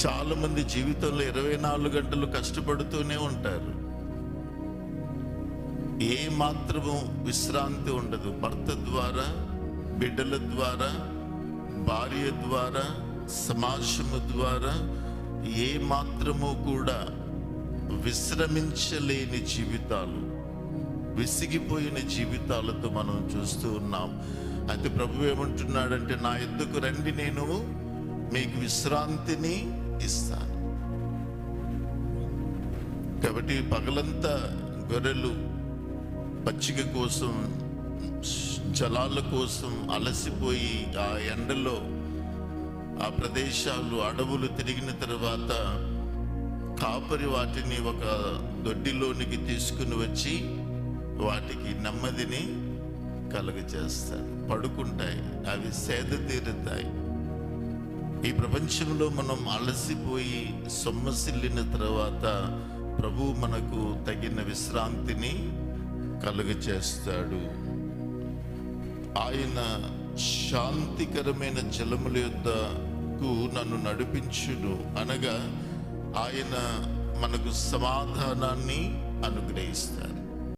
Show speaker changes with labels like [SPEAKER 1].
[SPEAKER 1] చాలా మంది జీవితంలో 24 గంటలు కష్టపడుతూనే ఉంటారు. ఏ మాత్రము విశ్రాంతి ఉండదు. భర్త ద్వారా, బిడ్డల ద్వారా, భార్య ద్వారా, సమాజము ద్వారా ఏ మాత్రము కూడా విశ్రమించలేని జీవితాలు, విసిగిపోయిన జీవితాలతో మనం చూస్తూ ఉన్నాం. అయితే ప్రభు ఏమంటున్నాడంటే, నా యొద్దకు రండి, నేను మీకు విశ్రాంతిని ఇస్తాను. కాబట్టి పగలంతా గొర్రెలు పచ్చిక కోసం, జలాల కోసం అలసిపోయి ఆ ఎండలో ఆ ప్రదేశాలు, అడవులు తిరిగిన తర్వాత కాపరి వాటిని ఒక దొడ్డిలోనికి తీసుకుని వచ్చి వాటికి నెమ్మదిని కలుగజేస్తాడు. పడుకుంటాయి, అవి సేద తీరుతాయి. ఈ ప్రపంచంలో మనం అలసిపోయి సొమ్మసిల్లిన తర్వాత ప్రభు మనకు తగిన విశ్రాంతిని కలుగజేస్తాడు. ఆయన శాంతికరమైన జలముల యొద్దకు నన్ను నడిపించును అనగా ఆయన మనకు సమాధానాన్ని అనుగ్రహిస్తాడు.